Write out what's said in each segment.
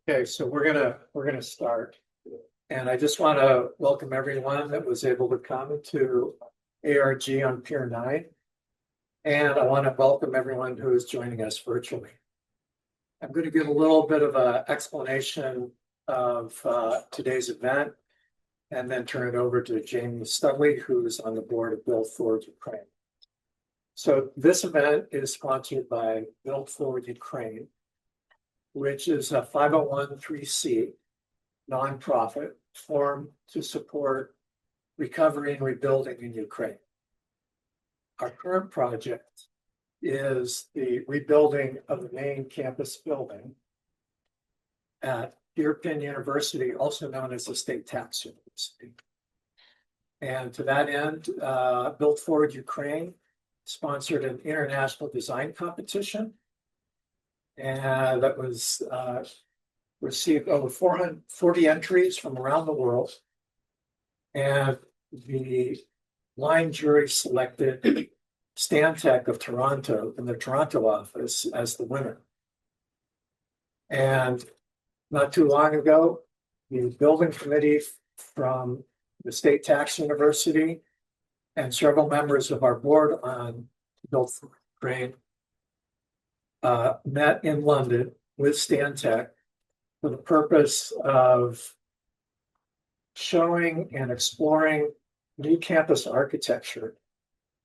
Okay, so we're gonna start. And I just want to welcome everyone that was able to come to ARG on Pier 9. And I want to welcome everyone who is joining us virtually. I'm going to give a little bit of an explanation of today's event and then turn it over to Jamie Studley, who's on the board of Build Forward Ukraine. So this event is sponsored by Build Forward Ukraine, which is a 501(c) nonprofit formed to support recovery and rebuilding in Ukraine. Our current project is the rebuilding of the main campus building at Pier University, also known as the State Tax University. And to that end, Build Forward Ukraine sponsored an international design competition. And that was received over 440 entries from around the world. And the line jury selected Stantec of Toronto in the Toronto office as the winner. And not too long ago, the building committee from the State Tax University and several members of our board on Build Forward Ukraine met in London with Stantec for the purpose of showing and exploring new campus architecture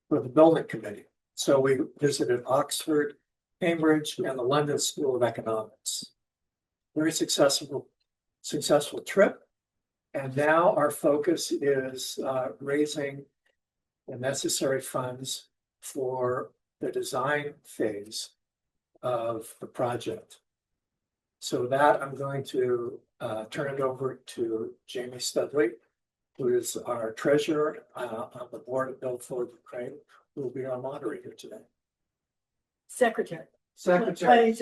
for the building committee. So we visited Oxford, Cambridge, and the London School of Economics. Very successful trip. And now our focus is raising the necessary funds for the design phase of the project. So that I'm going to turn it over to Jamie Studley, who is our treasurer on the board of Build Forward Ukraine, who will be our moderator today. Secretary. Secretary.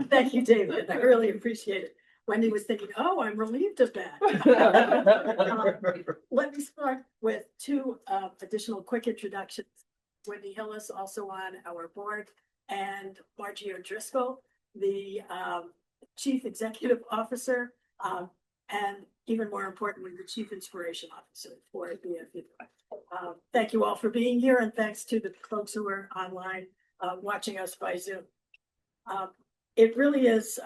Thank you, David. I really appreciate it. Wendy was thinking, oh, I'm relieved of that. Let me start with two additional quick introductions. Wendy Hillis, also on our board, and Margie O'Driscoll, the Chief Executive Officer, and even more importantly, the Chief Inspiration Officer for BFU. Thank you all for being here, and thanks to the folks who are online watching us by Zoom. It really is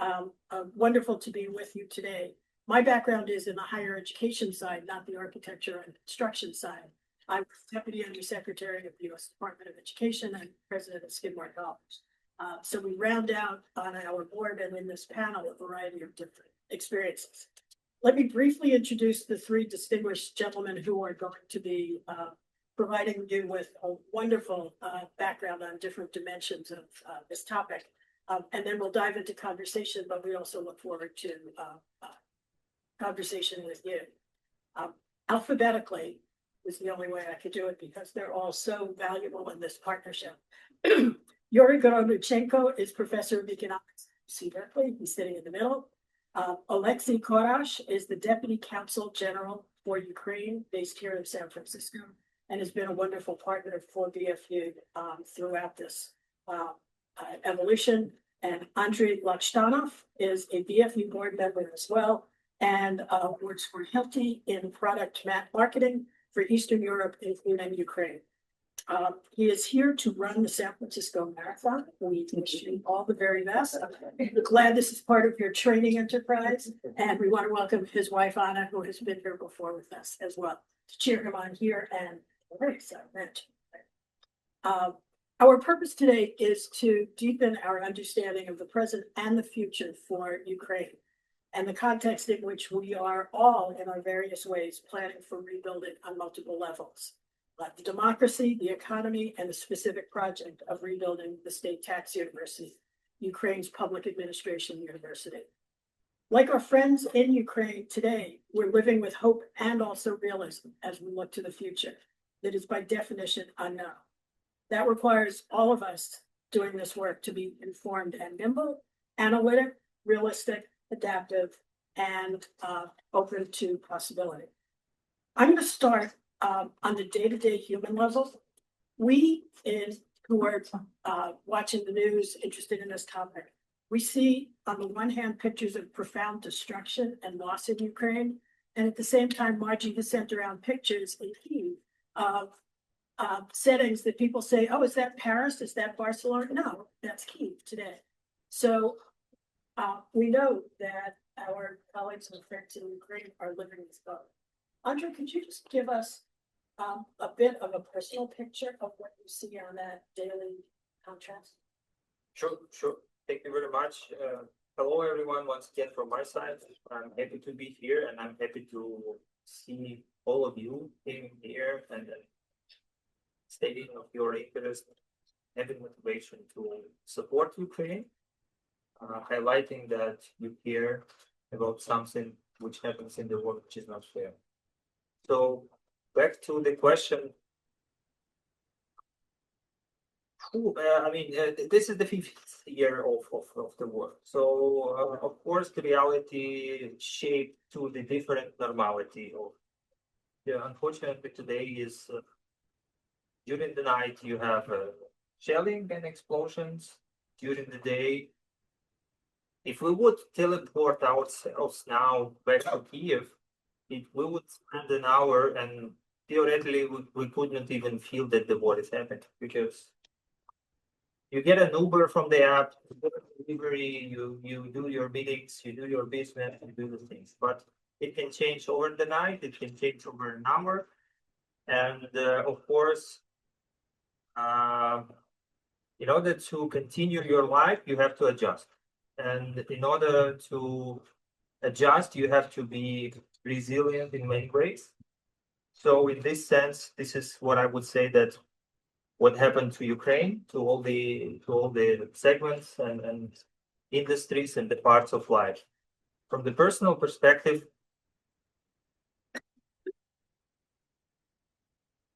wonderful to be with you today. My background is in the higher education side, not the architecture and construction side. I was Deputy Undersecretary of the U.S. Department of Education and President of Skidmore College. So we round out on our board and in this panel a variety of different experiences. Let me briefly introduce the three distinguished gentlemen who are going to be providing you with a wonderful background on different dimensions of this topic. And then we'll dive into conversation, but we also look forward to conversation with you. Alphabetically is the only way I could do it because they're all so valuable in this partnership. Yuriy Gorodnichenko is professor of economics at Berkeley. He's sitting in the middle. Oleksii Khorosh is the Deputy Consul General for Ukraine, based here in San Francisco, and has been a wonderful partner for BFU throughout this evolution. And Andrii Lakshtanov is a BFU board member as well, and works for Hilti in product marketing for Eastern Europe, including Ukraine. He is here to run the San Francisco Marathon. We wish you all the very best. I'm glad this is part of your training enterprise. And we want to welcome his wife, Anna, who has been here before with us as well, to cheer him on here and very excited. Our purpose today is to deepen our understanding of the present and the future for Ukraine and the context in which we are all in our various ways planning for rebuilding on multiple levels. The democracy, the economy, and the specific project of rebuilding the State Tax University, Ukraine's public administration university. Like our friends in Ukraine today, we're living with hope and also realism as we look to the future that is by definition unknown. That requires all of us doing this work to be informed and nimble, analytic, realistic, adaptive, and open to possibility. I'm going to start on the day-to-day human level. We who are watching the news, interested in this topic, We see on the one hand pictures of profound destruction and loss in Ukraine, and at the same time, Margie has sent around pictures in Kyiv of settings that people say, "Oh, is that Paris? Is that Barcelona?" No, that's Kyiv today. So we know that our colleagues and friends in Ukraine are living this both. Andrii, could you just give us a bit of a personal picture of what you see on that daily contrast? Sure, sure. Thank you very much. Hello, everyone. Once again, from my side, I'm happy to be here, and I'm happy to see all of you being here and stating of your interest, having motivation to support Ukraine, highlighting that you care about something which happens in the world which is not fair. So back to the question. This is the 50th year of the war. So, of course, the reality shaped to the different normality of. Yeah, unfortunately, today is during the night you have shelling and explosions. During the day, if we would teleport ourselves now back to Kiev, we would spend an hour, and theoretically we couldn't even feel that the war is happening, because you get an Uber from the app, you get a delivery, you do your meetings, you do your business, you do the things. But it can change over the night, it can change over an hour. And of course, in order to continue your life, you have to adjust. And in order to adjust, you have to be resilient in many ways. So in this sense, this is what I would say that what happened to Ukraine, to all the segments and industries and the parts of life. From the personal perspective,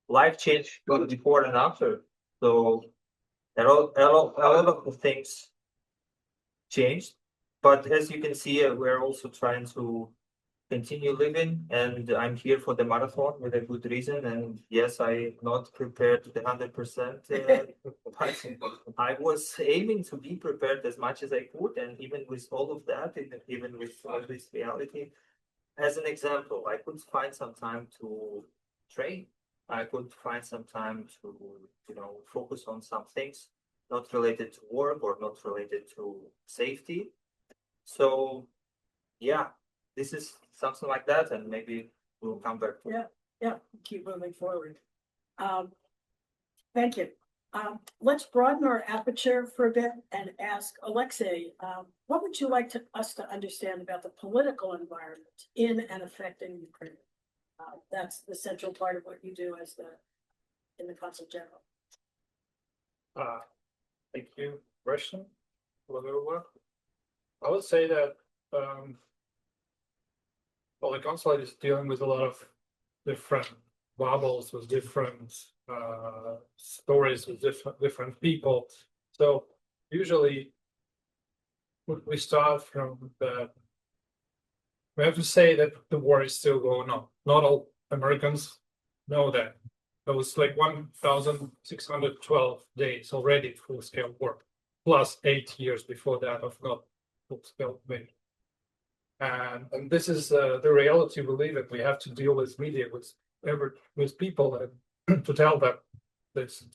life changed before and after. So a lot of the things changed, but as you can see, we're also trying to continue living, and I'm here for the marathon with a good reason. And yes, I'm not prepared to the 100%. I was aiming to be prepared as much as I could, and even with all of that, even with all this reality, as an example, I could find some time to train. I could find some time to, focus on some things not related to work or not related to safety. So, yeah, this is something like that, and maybe we'll come back. Yeah, keep moving forward. Thank you. Let's broaden our aperture for a bit and ask Oleksii, what would you like us to understand about the political environment in and affecting Ukraine? That's the central part of what you do in the Consul General. Thank you, Russian. Hello, everyone. I would say that the consulate is dealing with a lot of different bubbles, with different stories, with different people. So usually we start from that. We have to say that the war is still going on. Not all Americans know that. It was like 1,612 days already full-scale war, plus 8 years before that of not full-scale war. And this is the reality we live in. We have to deal with media, with people, to tell them this.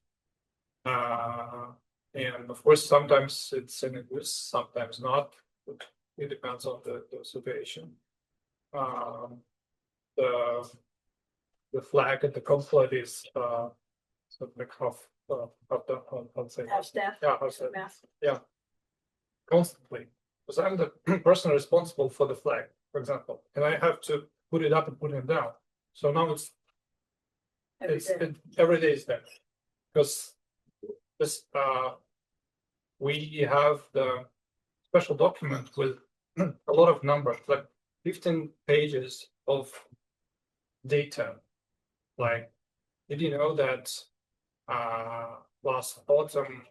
And of course, sometimes it's in English, sometimes not. It depends on the situation. The flag at the consulate is something of the Staff. Yeah, constantly. Because I'm the person responsible for the flag, for example, and I have to put it up and put it down. So now every day is there, because this we have the special document with a lot of numbers, like 15 pages of data. Like, did you know that last autumn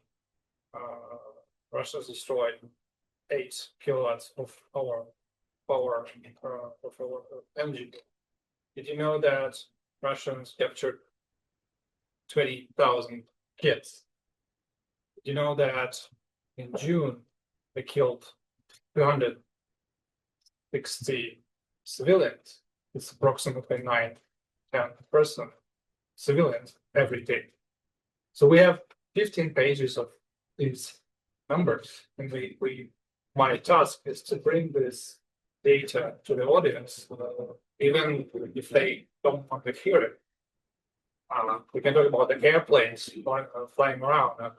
Russia destroyed 8 kilowatts of our power of our energy? Did you know that Russians captured 20,000 kids? Did you know that in June they killed 260 civilians. It's approximately 9-10 civilians every day. So we have 15 pages of these numbers, and my task is to bring this data to the audience, even if they don't want to hear it. We can talk about the airplanes flying around.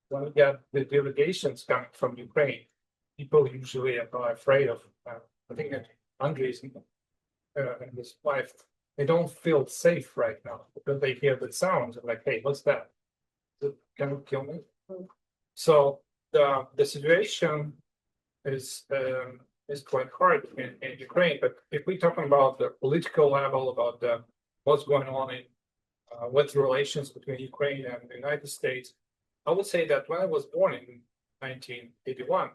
When we get the delegations coming from Ukraine, people usually are afraid of. I think that Andrii and his wife, they don't feel safe right now because they hear the sounds of like, "Hey, what's that? Can it kill me?" So the situation is quite hard in Ukraine. But if we're talking about the political level, about what's going on in with relations between Ukraine and the United States, I would say that when I was born in 1981,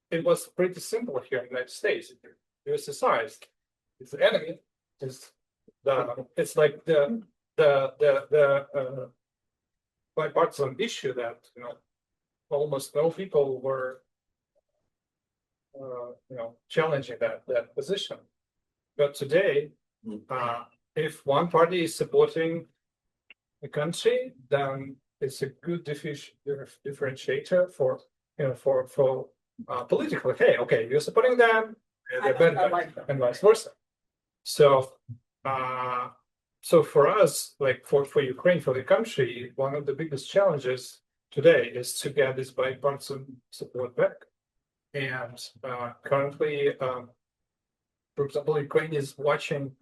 it was pretty simple here in the United States. USSR is the enemy. It's like the bipartisan issue that almost no people were challenging that position. But today, if one party is supporting the country, then it's a good differentiator for political. Hey, okay, you're supporting them, they're bad guys, and vice versa. So for us, like for Ukraine, for the country, one of the biggest challenges today is to get this bipartisan support back. And currently, for example, Ukraine is watching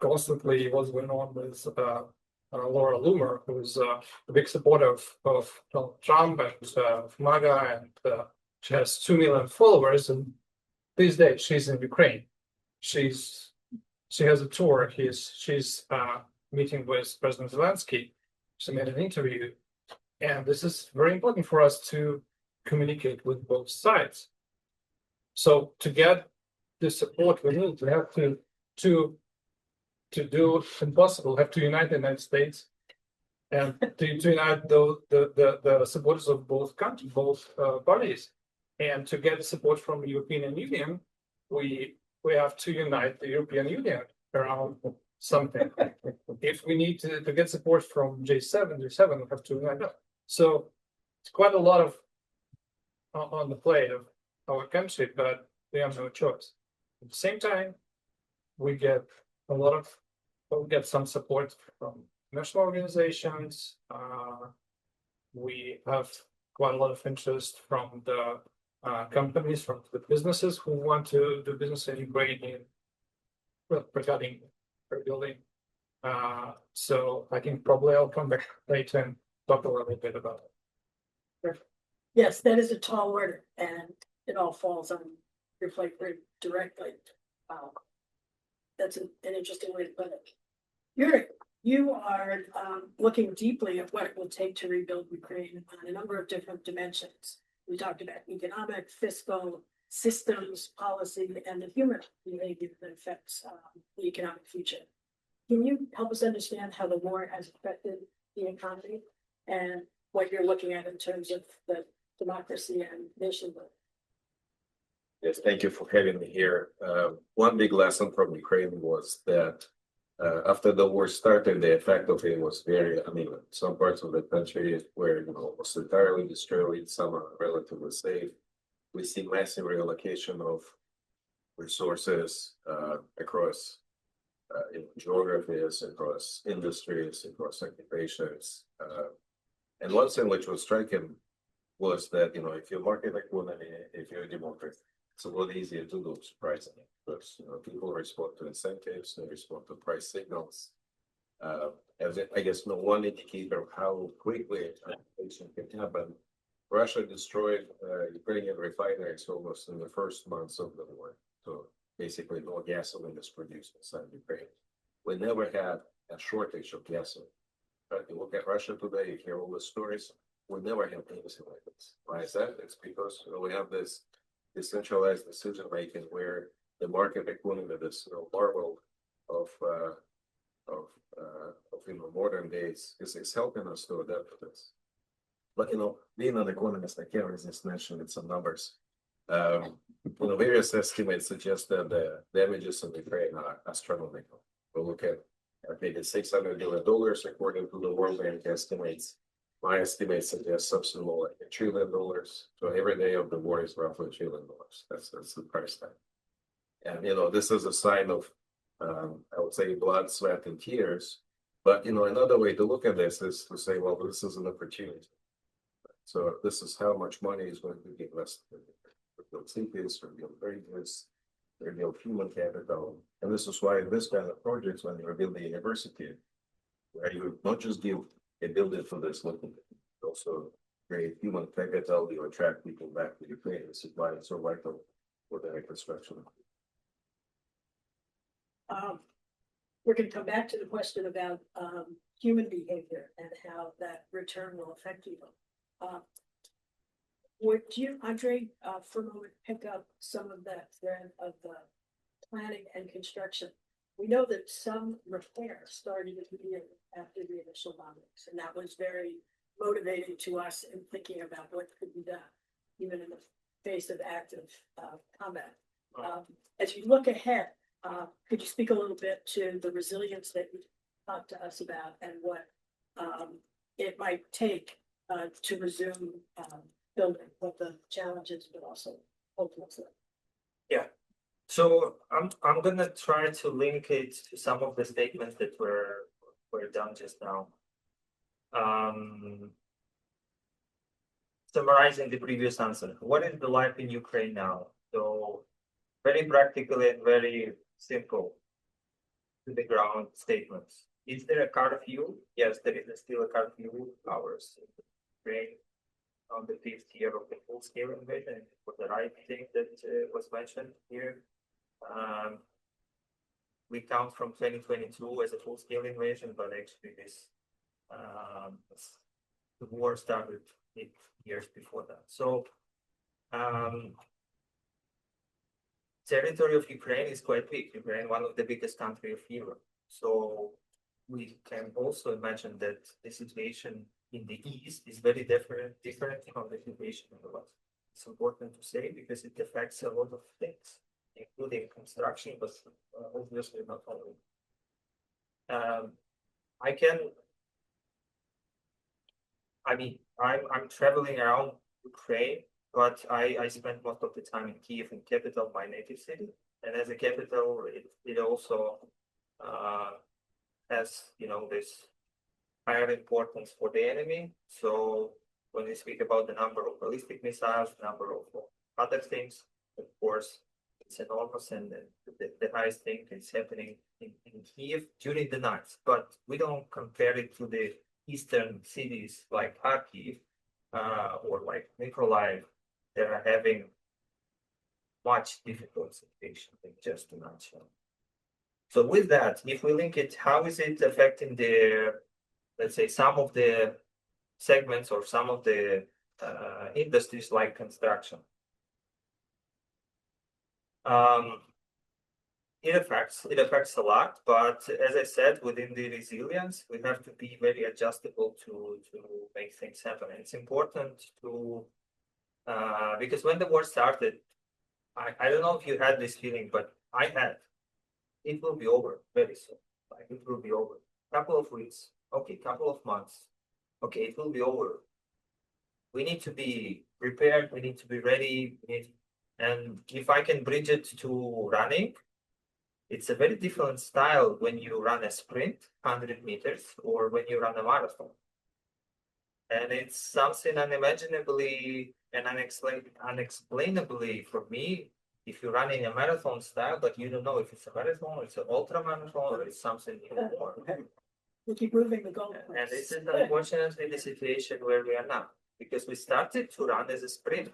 constantly what's going on with Laura Loomer, who's a big supporter of Donald Trump and MAGA, and she has 2 million followers. And these days, she's in Ukraine. She has a tour. She's meeting with President Zelensky. She made an interview, and this is very important for us to communicate with both sides. So to get the support we need, we have to do impossible. We have to unite the United States and to unite the supporters of both countries, both parties, and to get support from the European Union, we have to unite the European Union around something. If we need to get support from G7, we have to unite them. So it's quite a lot of on the plate of our country, but we have no choice. At the same time, we get some support from national organizations. We have quite a lot of interest from the companies, from the businesses who want to do business in Ukraine, regarding rebuilding. So I think probably I'll come back later and talk a little bit about it. Yes, that is a tall order, and it all falls on your plate very directly. That's an interesting way to put it. Yuriy, you are looking deeply at what it will take to rebuild Ukraine on a number of different dimensions. We talked about economic, fiscal, systems, policy, and the human behavior that affects the economic future. Can you help us understand how the war has affected the economy and what you're looking at in terms of the democracy and nation building? Yes, thank you for having me here. One big lesson from Ukraine was that after the war started, the effect of it was very uneven. Some parts of the country were almost entirely destroyed, some are relatively safe. We see massive reallocation of resources across geographies, across industries, across occupations. And one thing which was striking was that, if you're market economy, if you're a democracy, it's a lot easier to do, surprisingly, because people respond to incentives, they respond to price signals. As I guess one indicator of how quickly inflation can happen. Russia destroyed Ukrainian refineries almost in the first months of the war. So basically, no gasoline is produced inside Ukraine. We never had a shortage of gasoline. But you look at Russia today, you hear all the stories. We never have anything like this. Why is that? It's because we have this decentralized decision making where the market economy, this marvel of modern days is helping us to adapt to this. But being an economist, I can't resist mentioning some numbers. Various estimates suggest that the damages in Ukraine are astronomical. We look at maybe $600 billion according to the World Bank estimates. My estimates suggest something more like $1 trillion. So every day of the war is roughly $1 trillion. That's the price tag. And this is a sign of, I would say, blood, sweat, and tears. But another way to look at this is to say, well, this is an opportunity. So this is how much money is going to be invested. We build cities, we build bridges, we build human capital, and this is why this kind of projects, when you build a university, where you not just give a building for this looking, also create human capital, you attract people back to Ukraine. This is why it's so vital for the reconstruction. We're going to come back to the question about human behavior and how that return will affect people. Would you, Andrii, for a moment, pick up some of that thread of the planning and construction? We know that some repair started immediately after the initial bombings, and that was very motivating to us in thinking about what could be done, even in the face of active combat. As you look ahead, could you speak a little bit to the resilience that you talked to us about and what it might take to resume building, what the challenges, but also hopefully. Yeah. So I'm gonna try to link it to some of the statements that were done just now. Summarizing the previous answer, what is the life in Ukraine now? So very practical and very simple to the ground statements. Is there a curfew? Yes, there is still a curfew hours in Ukraine on the 5th year of the full-scale invasion. For the right thing that was mentioned here. We count from 2022 as a full-scale invasion, but actually the war started 8 years before that. So territory of Ukraine is quite big. Ukraine, one of the biggest countries of Europe. So we can also imagine that the situation in the east is very different from the situation in the west. It's important to say because it affects a lot of things, including construction, but obviously not only. I'm traveling around Ukraine, but I spend most of the time in Kiev, in capital, my native city, and as a capital, it also has this higher importance for the enemy. So when we speak about the number of ballistic missiles, number of other things, of course, it's enormous, and the highest thing is happening in Kiev during the night. But we don't compare it to the eastern cities like Kharkiv or like Mykolaiv that are having much difficult situation, just to mention. So with that, if we link it, how is it affecting let's say, some of the segments or some of the industries like construction? It affects a lot, but as I said, within the resilience, we have to be very adjustable to make things happen. And it's important to because when the war started, I don't know if you had this feeling, but I had. It will be over very soon. Like it will be over. Couple of weeks, okay, couple of months, okay, it will be over. We need to be prepared. We need to be ready. And if I can bridge it to running, it's a very different style when you run a sprint, 100 meters, or when you run a marathon. And it's something unimaginably and unexplainably for me. If you're running a marathon style, but you don't know if it's a marathon, or it's an ultra marathon, or it's something more. We keep moving the goal. And this is unfortunately the situation where we are now, because we started to run as a sprint.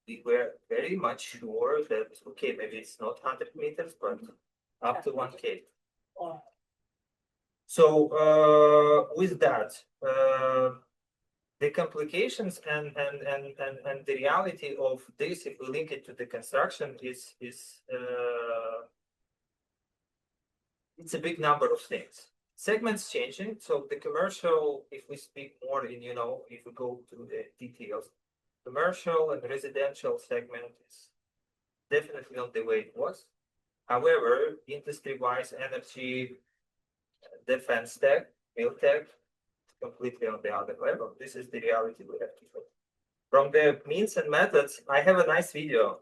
We were very much sure that, okay, maybe it's not 100 meters, but up to 1K. So with that, the complications and the reality of this, if we link it to the construction, is it's a big number of things. segments changing. So the commercial, if we speak more in, you know, if we go to the details, commercial and residential segment is definitely not the way it was. However, industry-wise, energy, defense tech, build tech, completely on the other level. This is the reality we have to face. From the means and methods, I have a nice video.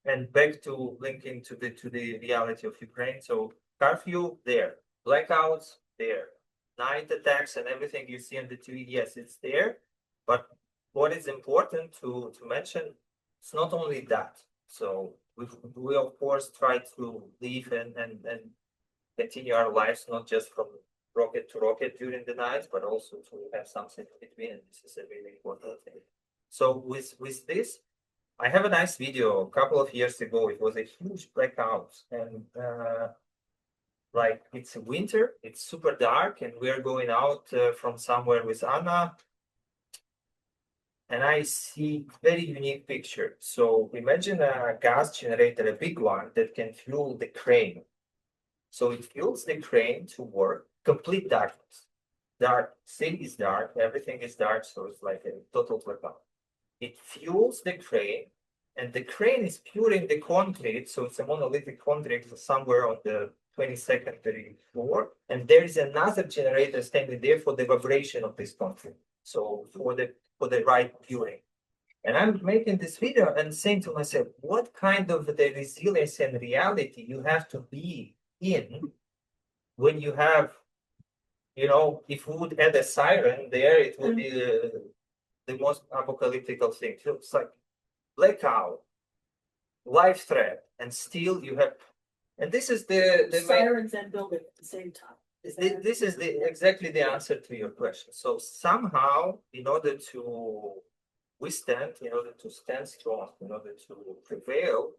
And back to linking to the reality of Ukraine. So curfew there, blackouts there, night attacks and everything you see on the TV, yes, it's there. But what is important to mention, it's not only that. So we of course try to live and continue our lives not just from rocket to rocket during the night, but also to have something in between. And this is a really important thing. So with this, I have a nice video a couple of years ago. It was a huge blackout, and like it's winter, it's super dark, and we are going out from somewhere with Anna, and I see very unique picture. So imagine a gas generator, a big one that can fuel the crane. So it fuels the crane to work, complete darkness. Dark, city is dark, everything is dark, so it's like a total blackout. It fuels the crane, and the crane is puring the concrete, so it's a monolithic concrete somewhere on the 22nd floor, and there is another generator standing there for the vibration of this concrete. So for the right puring. And I'm making this video and saying to myself, what kind of the resilience and reality you have to be in when you have, you know, if we would add a siren there, it would be the most apocalyptic thing. So it's like blackout, life threat, and still you have, and this is the Sirens and building at the same time. this is exactly the answer to your question. So somehow, in order to withstand, in order to stand strong, in order to prevail,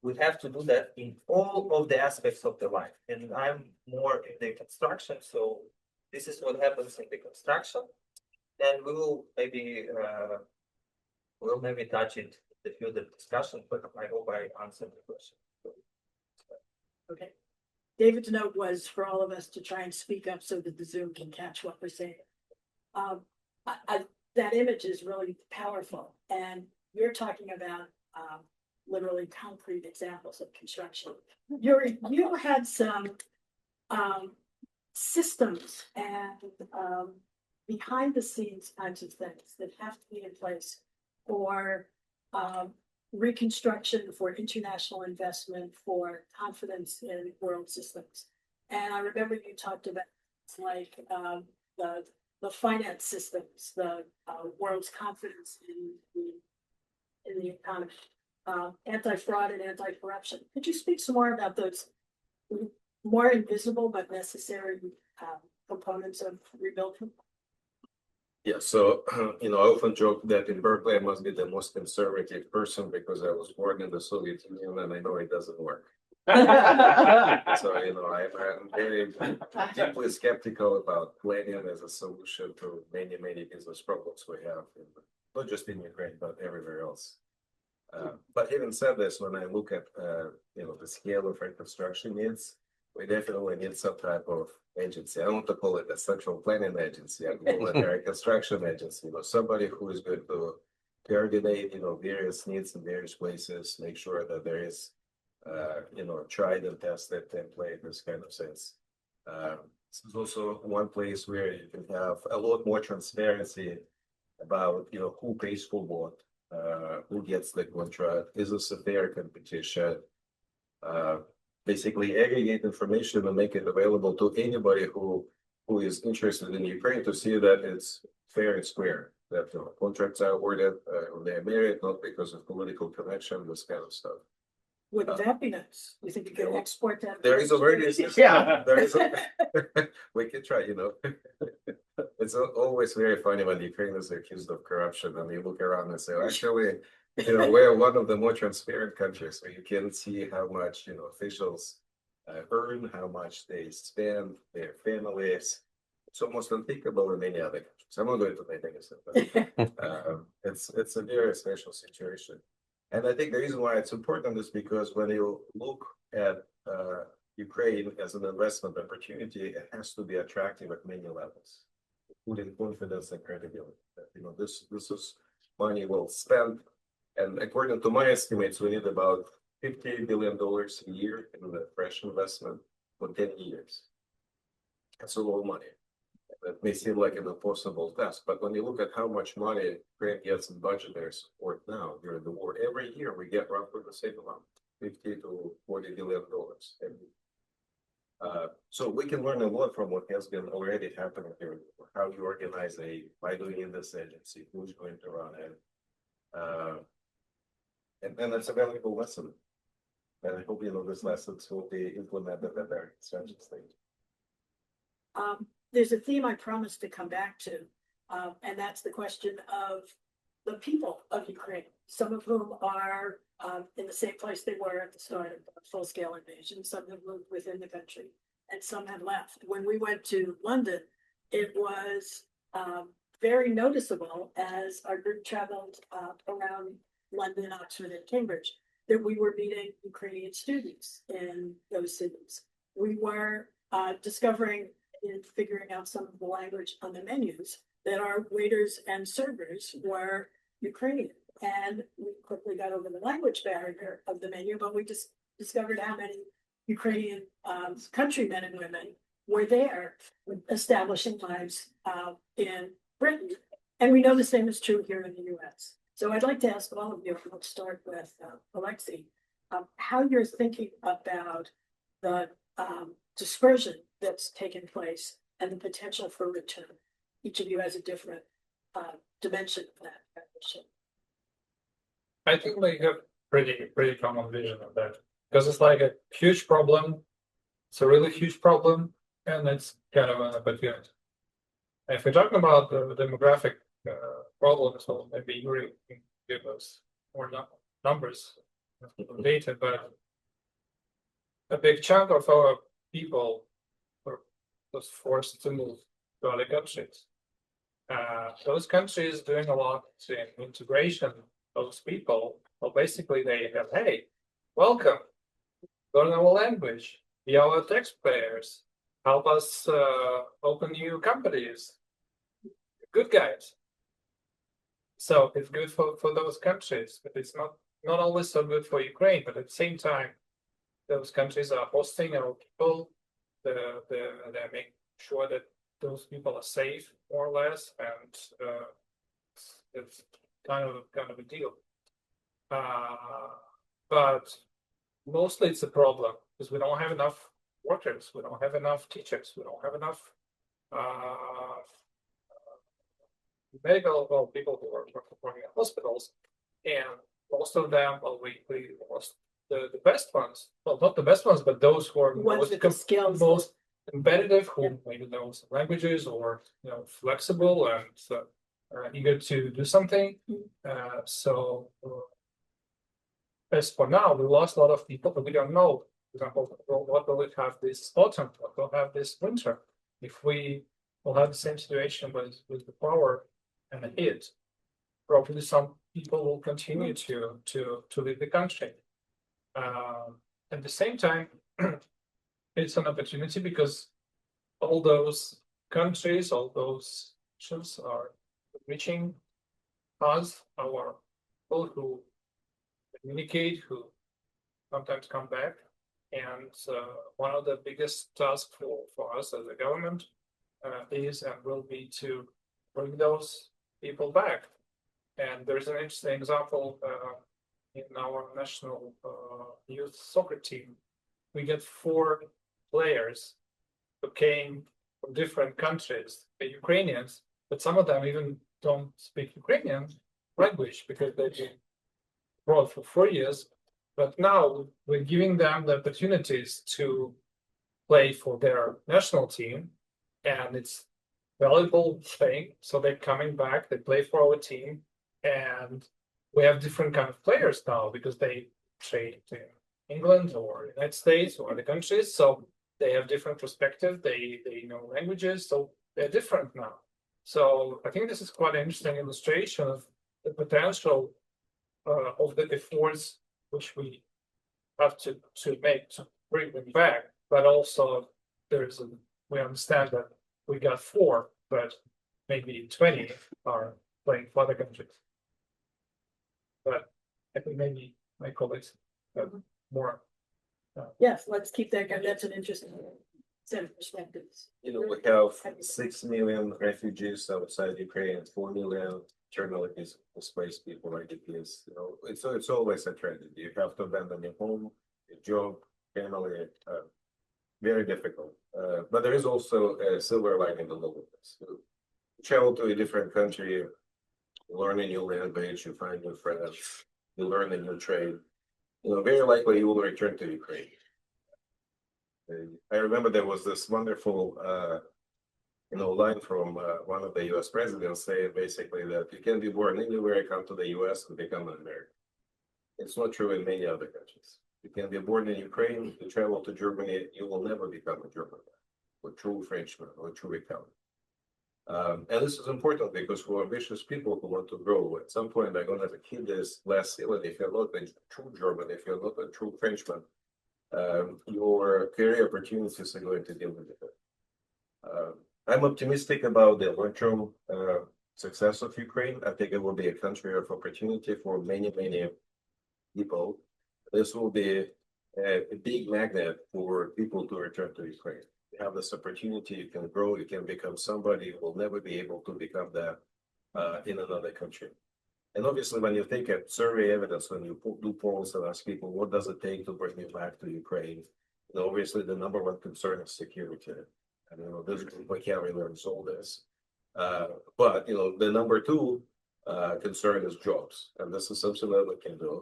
we have to do that in all of the aspects of the life. And I'm more in the construction, so this is what happens in the construction. And we will maybe touch it in the further discussion, but I hope I answered the question. Okay. David's note was for all of us to try and speak up so that the Zoom can catch what we're saying. That image is really powerful, and you're talking about literally concrete examples of construction. You had some systems and behind the scenes kinds of things that have to be in place for reconstruction, for international investment, for confidence in world systems. And I remember you talked about like the finance systems, the world's confidence in the economy, anti-fraud and anti-corruption. Could you speak some more about those more invisible but necessary components of rebuilding? Yeah, so I often joke that in Berkeley I must be the most conservative person because I was born in the Soviet Union and I know it doesn't work. So I'm very deeply skeptical about planning as a solution to many business problems we have, not just in Ukraine but everywhere else. But having said this, when I look at the scale of reconstruction needs, we definitely need some type of agency. I don't want to call it a central planning agency. I call it a reconstruction agency. Somebody who is going to coordinate, various needs in various places, make sure that there is, tried and tested template, this kind of sense. This is also one place where you can have a lot more transparency about, who pays for what, who gets the contract, is this a fair competition? Basically aggregate information and make it available to anybody who is interested in Ukraine to see that it's fair and square, that contracts are awarded when they're merit, not because of political connection, this kind of stuff. Wouldn't that be nice? You think you could export that? There is already a system. Yeah. We can try, It's always very funny when Ukraine is accused of corruption and you look around and say, actually, we're one of the more transparent countries where you can see how much, officials earn, how much they spend, their families. It's almost unthinkable in many other countries. I'm not going to make any sense, but it's a very special situation. And I think the reason why it's important is because when you look at Ukraine as an investment opportunity, it has to be attractive at many levels, including confidence and credibility. That, this is money well spent, and according to my estimates, we need about $50 billion a year in the fresh investment for 10 years. That's a lot of money. That may seem like an impossible task, but when you look at how much money Ukraine gets in budgetary support now during the war, every year we get roughly the same amount, $50 to $40 billion. So we can learn a lot from what has been already happening here, how you organize by doing in this agency, who's going to run it. And that's a valuable lesson. And I hope, these lessons will be implemented at their strategic stage. There's a theme I promised to come back to, and that's the question of the people of Ukraine, some of whom are in the same place they were at the start of the full-scale invasion. Some have moved within the country, and some have left. When we went to London, it was very noticeable as our group traveled around London, Oxford, and Cambridge, that we were meeting Ukrainian students in those cities. We were discovering and figuring out some of the language on the menus that our waiters and servers were Ukrainian. And we quickly got over the language barrier of the menu, but we just discovered how many Ukrainian countrymen and women were there establishing lives in Britain. And we know the same is true here in the US. So I'd like to ask all of you, let's start with Oleksii, how you're thinking about the dispersion that's taken place and the potential for return. Each of you has a different dimension of that issue. I think we have pretty common vision of that, because it's like a huge problem. It's a really huge problem, and it's kind of an opportunity. If we're talking about the demographic problems, well, maybe Yuriy can give us more numbers, data, but a big chunk of our people was forced to move to other countries. Those countries doing a lot in integration of those people. Well, basically they have, hey, welcome, learn our language, be our taxpayers, help us open new companies, good guys. So it's good for those countries, but it's not always so good for Ukraine. But at the same time, those countries are hosting our people. They're making sure that those people are safe, more or less, and it's kind of a deal. But mostly it's a problem because we don't have enough workers, we don't have enough teachers, we don't have enough medical people who are working in hospitals, and most of them, well, we lost the best ones. Well, not the best ones, but those who are Ones with the skills. most competitive, who maybe know some languages or flexible and eager to do something. So as for now, we lost a lot of people, but we don't know, for example, what will we have this autumn, what will have this winter. If we will have the same situation with the power and the heat, probably some people will continue to leave the country. At the same time, it's an opportunity because all those countries, all those nations are reaching us, our people who communicate, who sometimes come back. And one of the biggest tasks for us as a government is and will be to bring those people back. And there's an interesting example in our national youth soccer team. We get 4 players who came from different countries, the Ukrainians, but some of them even don't speak Ukrainian language because they've been abroad for 4 years. But now we're giving them the opportunities to play for their national team, and it's a valuable thing. So they're coming back, they play for our team, and we have different kind of players now because they trade in England or United States or other countries. So they have different perspective, they know languages, so they're different now. So I think this is quite an interesting illustration of the potential of the efforts which we have to make to bring them back. but also we understand that we got 4, but maybe 20 are playing for other countries. But I think maybe my colleagues have more. Yes, let's keep that going. That's an interesting set of perspectives. You know, we have 6 million refugees outside Ukraine, 4 million internally displaced people, IDPs. You know, it's always a tragedy. You have to abandon your home, your job, family. Very difficult. But there is also a silver lining in all of this. You travel to a different country, you learn a new language, you find new friends, you learn a new trade. You know, very likely you will return to Ukraine. I remember there was this wonderful, line from one of the U.S. presidents saying basically that you can be born anywhere, come to the U.S. and become an American. It's not true in many other countries. You can be born in Ukraine, you travel to Germany, you will never become a German or true Frenchman or true Italian. And this is important because for ambitious people who want to grow, at some point they're going to hit this last ceiling. If you're not a true German, if you're not a true Frenchman, your career opportunities are going to be limited. I'm optimistic about the long-term success of Ukraine. I think it will be a country of opportunity for many, many people. This will be a big magnet for people to return to Ukraine. You have this opportunity, you can grow, you can become somebody who will never be able to become that in another country. And obviously, when you take a survey evidence, when you do polls and ask people, what does it take to bring you back to Ukraine? You know, obviously, the number one concern is security. And, you know, this group can't really resolve this. But, you know, the number two concern is jobs. And this is something that we can do.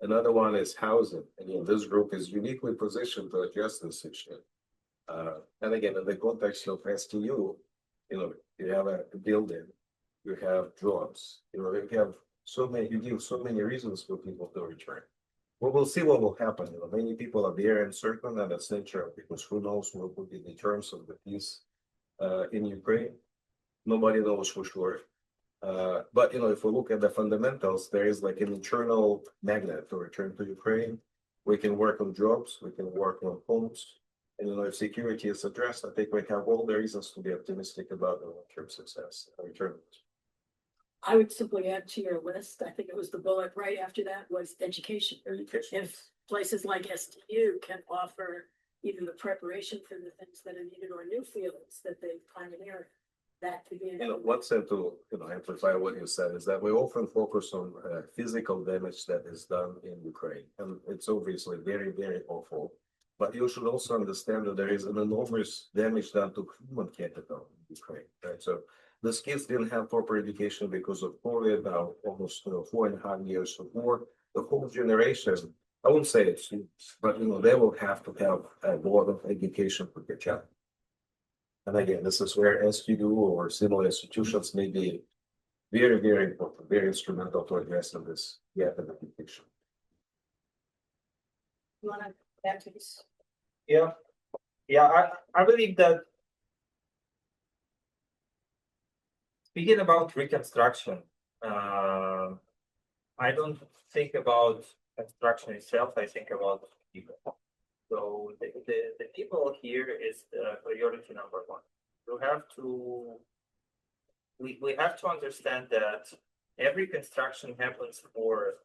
Another one is housing. And, you know, this group is uniquely positioned to address this issue. And again, in the context of STU, you know, you have a building, you have jobs, you know, you have you give so many reasons for people to return. We will see what will happen. You know, many people are very uncertain, and that's nature because who knows what will be the terms of the peace in Ukraine. Nobody knows for sure. But you know, if we look at the fundamentals, there is like an internal magnet to return to Ukraine. We can work on jobs, we can work on homes. And you know, if security is addressed, I think we have all the reasons to be optimistic about the long-term success and return. I would simply add to your list, I think it was the bullet right after that was education. If places like STU can offer even the preparation for the things that are needed or new fields that they pioneer, that could be. You know, one thing to amplify what you said is that we often focus on physical damage that is done in Ukraine, and it's obviously very, very awful. But you should also understand that there is an enormous damage done to human capital in Ukraine, right? So these kids didn't have proper education because of COVID, now almost 4.5 years of war. The whole generation, I wouldn't say it's, but you know, they will have to have a lot of education for their child. And again, this is where STU or similar institutions may be very, very important, very instrumental to addressing this gap in education. You want to add to this? Yeah, I believe that speaking about reconstruction, I don't think about construction itself. I think about people. So the people here is the priority number one. We have to understand that every construction happens for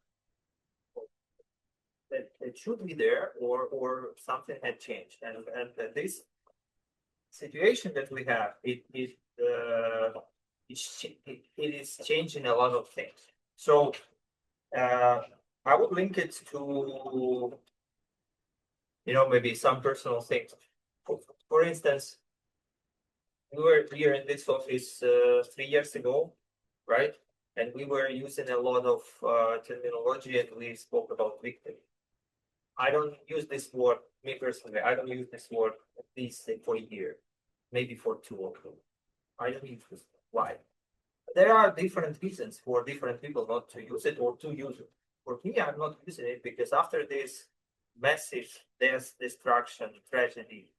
that it should be there or something had changed, and this situation that we have it is changing a lot of things. So I would link it to maybe some personal things. For instance, we were here in this office 3 years ago, right? And we were using a lot of terminology, and we spoke about victory. I don't use this word, me personally, I don't use this word at least for a year, maybe for 2 or 3. I don't use this. Why? There are different reasons for different people not to use it or to use it. For me, I'm not using it because after this massive destruction, tragedy,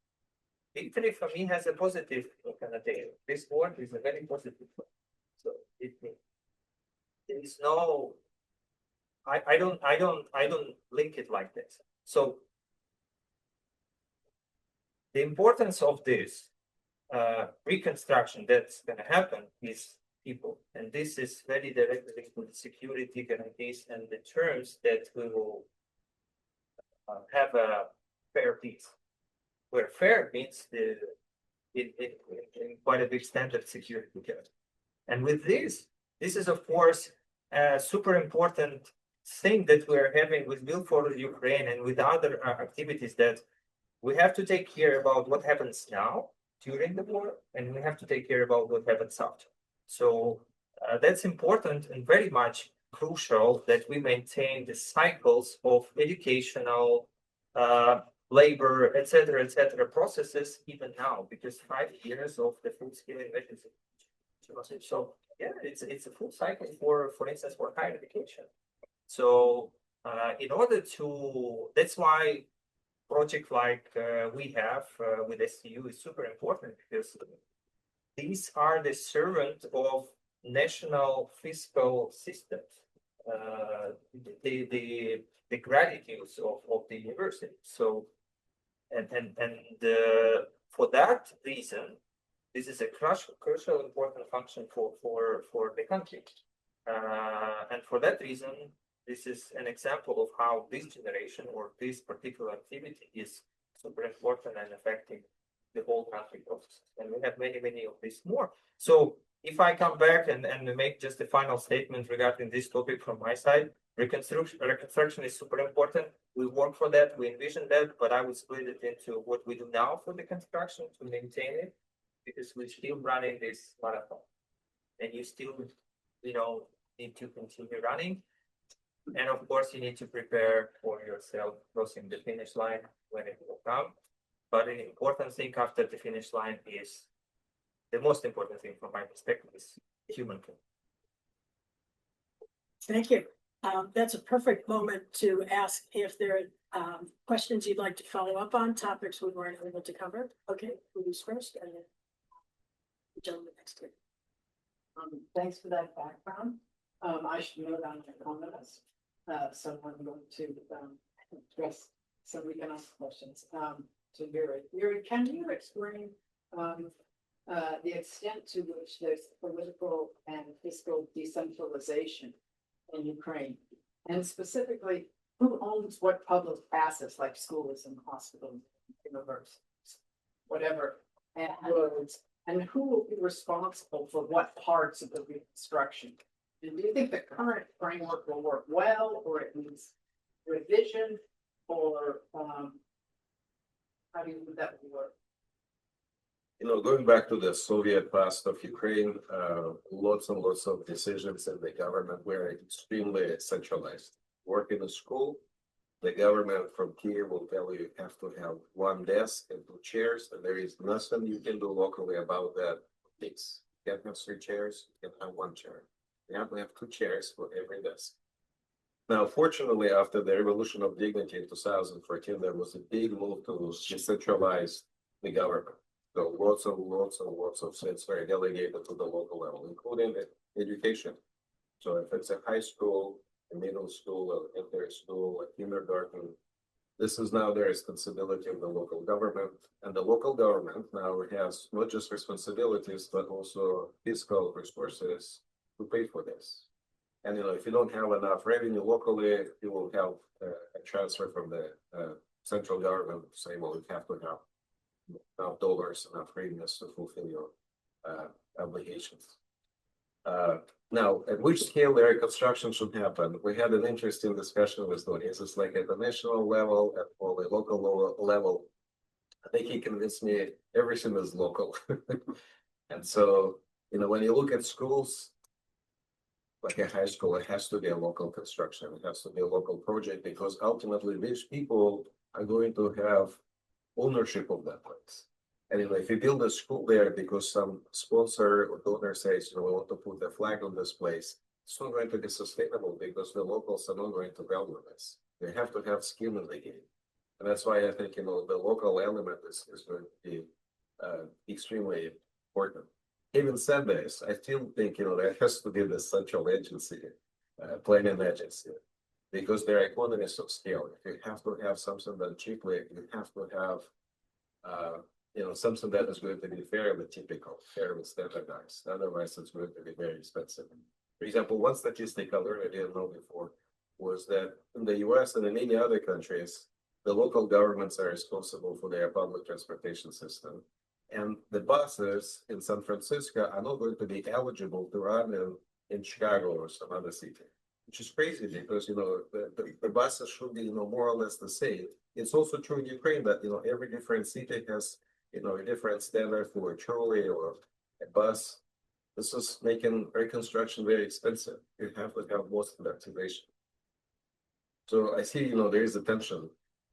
victory for me has a positive connotation. This word is a very positive one. So there is no. I don't link it like this. So the importance of this reconstruction that's going to happen is people, and this is very directly linked to the security guarantees and the terms that we will have a fair peace. Where fair means in quite a big standard security guarantee. And with this is of course a super important thing that we're having with Build for Ukraine and with other activities, that we have to take care about what happens now during the war, and we have to take care about what happens after. So that's important and very much crucial that we maintain the cycles of educational, labor, etc., processes even now, because 5 years of the full-scale invasion. So yeah, it's a full cycle for instance, for higher education. So in order to, that's why project like we have with STU is super important, because these are the servant of national fiscal systems, the gratitude of the university. So and for that reason, this is a crucial important function for the country, and for that reason, this is an example of how this generation or this particular activity is super important and affecting the whole country process. And we have many of these more. So if I come back and make just a final statement regarding this topic from my side, reconstruction is super important. We work for that, we envision that, but I would split it into what we do now for the construction to maintain it, because we're still running this marathon, and you still, need to continue running. And of course, you need to prepare for yourself crossing the finish line when it will come. But an important thing after the finish line is, the most important thing from my perspective is human care. Thank you. That's a perfect moment to ask if there are questions you'd like to follow up on, topics we weren't able to cover. Okay, who's first? And then the gentleman next to you. Thanks for that background. I should note on your comments, someone going to address some economic questions to Yuriy. Yuriy, can you explain the extent to which there's political and fiscal decentralization in Ukraine, and specifically, who owns what public assets like schools and hospitals, universities, whatever, and roads, and who will be responsible for what parts of the reconstruction? And do you think the current framework will work well, or it needs revision, or how do you think that will work? Going back to the Soviet past of Ukraine, lots and lots of decisions in the government were extremely centralized. Work in a school, the government from Pier will tell you have to have one desk and 2 chairs, and there is nothing you can do locally about that. You can't have 3 chairs, you can have 1 chair. You have to have 2 chairs for every desk. Now, fortunately, after the Revolution of Dignity in 2014, there was a big move to decentralize the government. So lots of things were delegated to the local level, including education. So if it's a high school, a middle school, a elementary school, a kindergarten, this is now the responsibility of the local government. And the local government now has not just responsibilities, but also fiscal resources to pay for this. And if you don't have enough revenue locally, you will have a transfer from the central government to say, well, you have to have enough dollars, enough revenues to fulfill your obligations. Now, at which scale the reconstruction should happen? We had an interesting discussion with Tony. Is this like at the national level, or the local level? I think he convinced me everything is local. And so, when you look at schools, like a high school, it has to be a local construction. It has to be a local project, because ultimately these people are going to have ownership of that place. And if you build a school there because some sponsor or donor says, we want to put a flag on this place, it's not going to be sustainable, because the locals are not going to value this. They have to have skin in the game. And that's why I think, the local element is going to be extremely important. Having said this, I still think, there has to be the central agency, planning agency, because there are economies of scale. If you have to have something done cheaply, you have to have Something that is going to be fairly typical, fairly standardized. Otherwise, it's going to be very expensive. For example, one statistic I learned I didn't know before was that in the US and in many other countries, the local governments are responsible for their public transportation system. And the buses in San Francisco are not going to be eligible to run in Chicago or some other city, which is crazy because, the buses should be, more or less the same. It's also true in Ukraine that, every different city has, a different standard for a trolley or a bus. This is making reconstruction very expensive. You have to have more standardization. So I see, there is a tension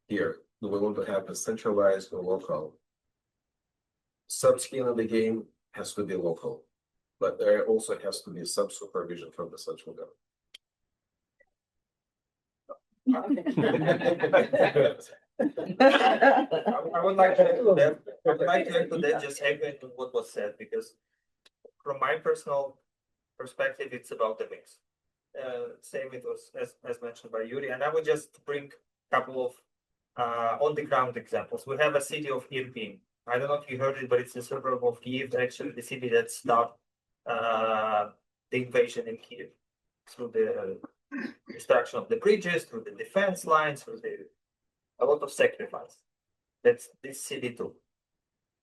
here. Do we want to have a centralized or local? Some skin in the game has to be local, but there also has to be some supervision from the central government. I would like to add to that. I would like to add to that, just echoing to what was said, because from my personal perspective, it's about the mix. Same it was as mentioned by Yuriy, and I would just bring a couple of on the ground examples. We have a city of Irpin. I don't know if you heard it, but it's a suburb of Kiev, actually the city that stopped the invasion in Kiev through the destruction of the bridges, through the defense lines, through a lot of sacrifice. That's this city too.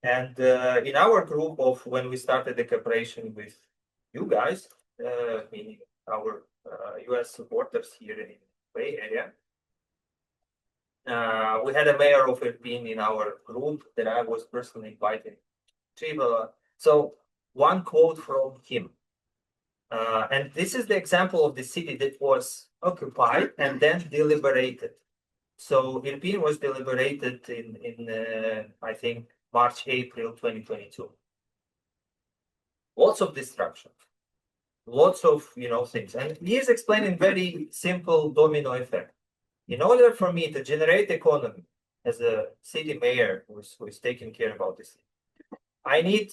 And in our group of when we started the cooperation with you guys, meaning our US supporters here in the Bay Area, we had a mayor of Irpin in our group that I was personally invited to. So one quote from him, and this is the example of the city that was occupied and then deliberated. So Irpin was deliberated in I think March, April 2022. Lots of destruction, lots of things, and he is explaining very simple domino effect. In order for me to generate economy as a city mayor who is taking care about this, I need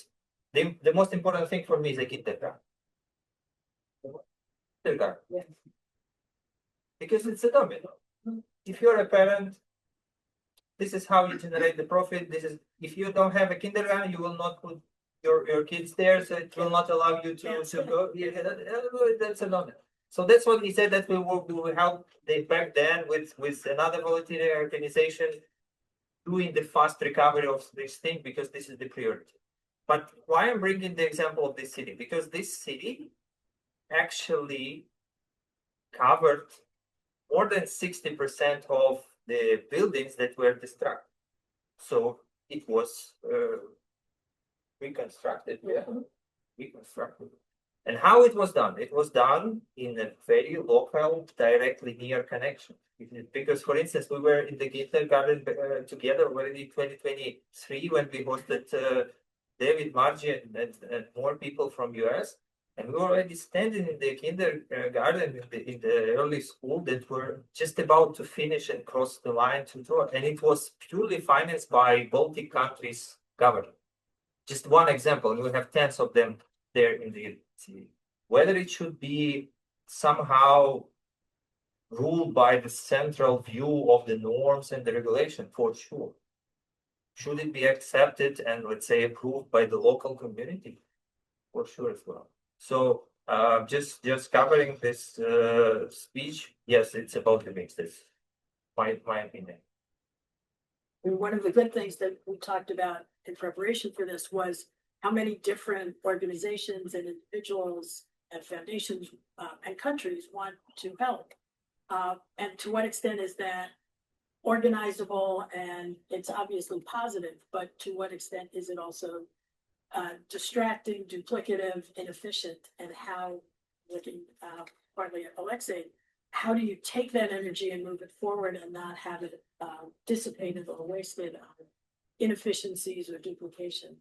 the most important thing for me is a kindergarten. Yeah. Because it's a domino. If you're a parent, this is how you generate the profit. This is if you don't have a kindergarten, you will not put your kids there, so it will not allow you to go. Yeah, that's a domino. So that's what he said that we will help back then with another voluntary organization doing the fast recovery of this thing, because this is the priority. But why I'm bringing the example of this city? Because this city actually covered more than 60% of the buildings that were destroyed. So it was reconstructed. Yeah. Reconstructed. And how it was done? It was done in a very local, direct linear connection. Because, for instance, we were in the kindergarten together already in 2023 when we hosted David, Margie, and more people from US. And we were already standing in the kindergarten in the early school that were just about to finish and cross the line to draw. And it was purely financed by Baltic countries' government. Just one example, and we have tens of them there in the city. Whether it should be somehow ruled by the central view of the norms and the regulation, for sure. Should it be accepted and, let's say, approved by the local community? For sure as well. So just covering this speech, yes, it's about the mix. That's my opinion. And one of the good things that we talked about in preparation for this was how many different organizations and individuals and foundations and countries want to help. And to what extent is that organizable? And it's obviously positive, but to what extent is it also distracting, duplicative, inefficient? And how, looking partly at Oleksii, how do you take that energy and move it forward and not have it dissipated or wasted on inefficiencies or duplication?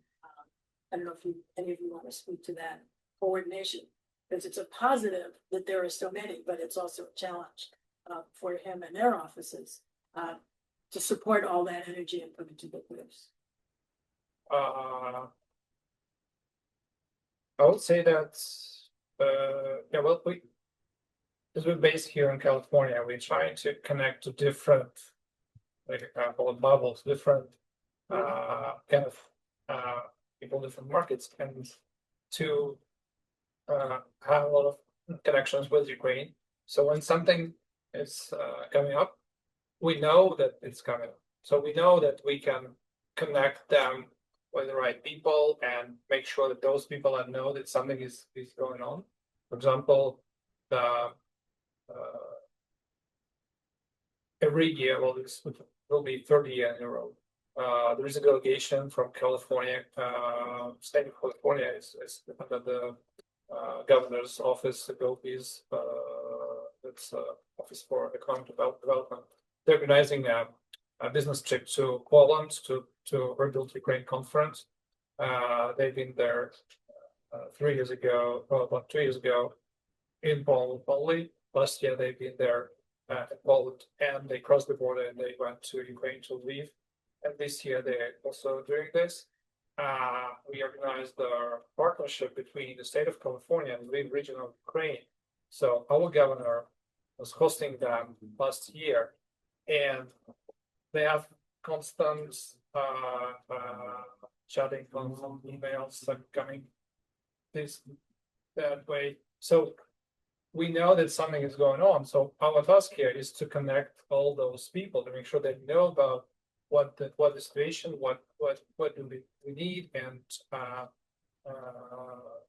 I don't know if any of you want to speak to that coordination, because it's a positive that there are so many, but it's also a challenge for him and their offices to support all that energy and put it to good use. I would say that because we're based here in California, we're trying to connect to different, like I call it bubbles, different kind of people, different markets, and to have a lot of connections with Ukraine. So when something is coming up, we know that it's coming up. So we know that we can connect them with the right people and make sure that those people know that something is going on. For example, every year, well, this will be 30 years in a row. There is a delegation from California, state of California is under the governor's office, Berkeley's that's Office for Economic Development. They're organizing a business trip to Poland to Rebuild Ukraine conference. They've been there 3 years ago, well, about 2 years ago in Poland only. Last year they've been there in Poland, and they crossed the border and they went to Ukraine to live. And this year they're also doing this. We organized a partnership between the state of California and the region of Ukraine. So our governor was hosting them last year, and they have constant chatting, constant emails coming that way. So we know that something is going on. So our task here is to connect all those people to make sure they know about what the situation, what do we need, and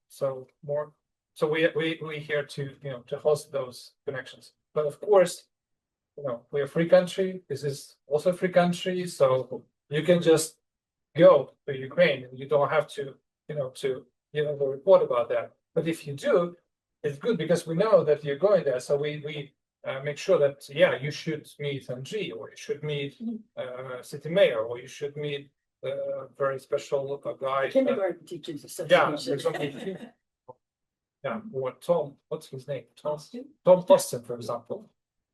so more. So we here to to host those connections. But of course, we're a free country. This is also a free country, so you can just go to Ukraine and you don't have to to report about that. But if you do, it's good because we know that you're going there. So we make sure that you should meet Andrii, or you should meet city mayor, or you should meet a very special guy. Kindergarten teachers association. Or Tom, what's his name? Tom Poston, for example.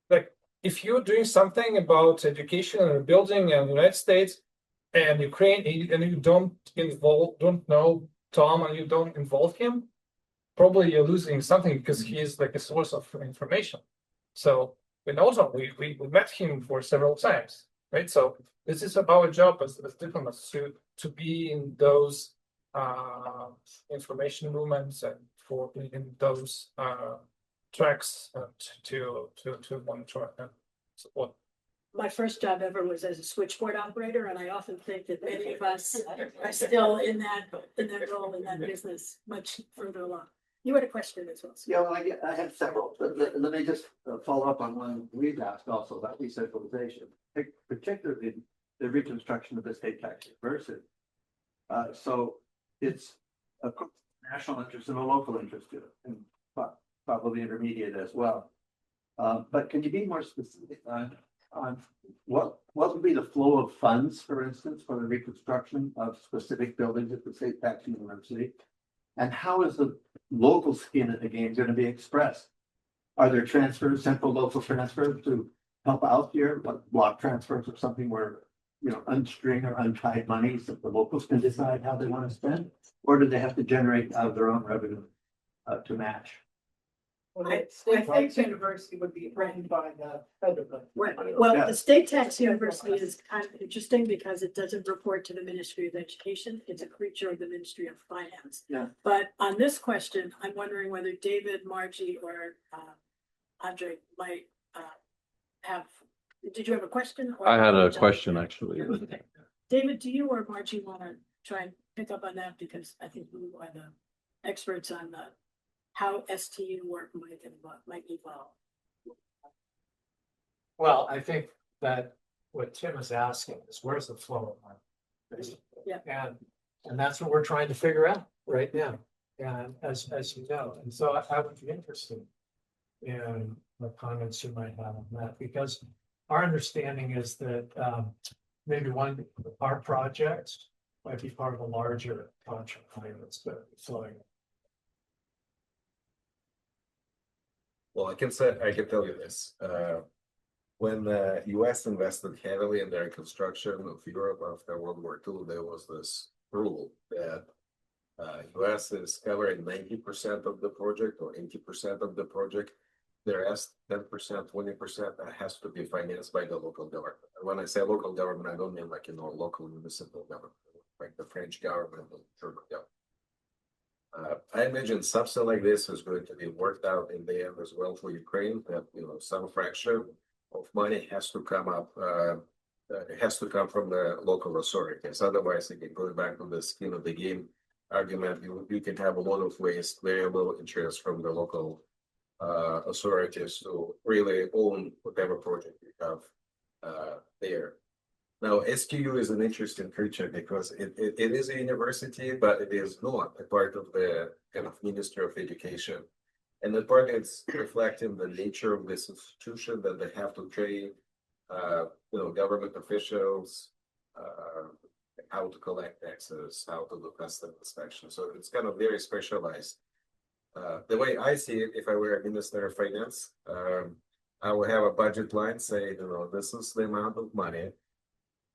Like, if you're doing something about education and building in the United States and Ukraine, and you don't know Tom, and you don't involve him, probably you're losing something, because he is like a source of information. So we know Tom. We met him for several times, right? So this is our job as diplomats to be in those information movements and for in those tracks to monitor and support. My first job ever was as a switchboard operator, and I often think that many of us are still in that role, in that business, much further along. You had a question as well. Yeah, well, I have several, but let me just follow up on one we've asked also about decentralization, particularly the reconstruction of the state tax university. So it's a national interest and a local interest to it, and probably intermediate as well. But can you be more specific on what would be the flow of funds, for instance, for the reconstruction of specific buildings at the state tax university? And how is the local skin in the game going to be expressed? Are there transfers, central local transfers to help out here, like block transfers or something where, unstring or untied monies that the locals can decide how they want to spend? Or do they have to generate out of their own revenue to match? Well, the state tax university would be run by the federal government. Right. Well, Yeah. the state tax university is kind of interesting because it doesn't report to the Ministry of Education. It's a creature of the Ministry of Finance. Yeah. But on this question, I'm wondering whether David, Margie, or Andrii might have. Did you have a question? I had a question, actually. Okay. David, do you or Margie want to try and pick up on that, because I think you are the experts on how STU work might evolve. Well, I think that what Tim is asking is, where's the flow of money? Basically. Yeah. And that's what we're trying to figure out right now. And as you know, and so I would be interested in the comments you might have on that, because our understanding is that maybe our project might be part of a larger contract that's flowing. Well, I can tell you this, when the US invested heavily in the reconstruction of Europe after World War II, there was this rule that US is covering 90% of the project or 80% of the project, the rest, 10%, 20%, has to be financed by the local government. And when I say local government, I don't mean like, local municipal government, like the French government or German government. I imagine something like this is going to be worked out in the end as well for Ukraine, that, some fraction of money has to come up, it has to come from the local authorities. Otherwise, again, going back to the skin of the game argument, you can have a lot of waste, very little interest from the local authorities to really own whatever project you have there. Now, SQU is an interesting creature because it is a university, but it is not a part of the kind of Ministry of Education. And the part is reflecting the nature of this institution, that they have to train, government officials, how to collect taxes, how to do custom inspection. So it's kind of very specialized. The way I see it, if I were a Minister of Finance, I would have a budget line say, this is the amount of money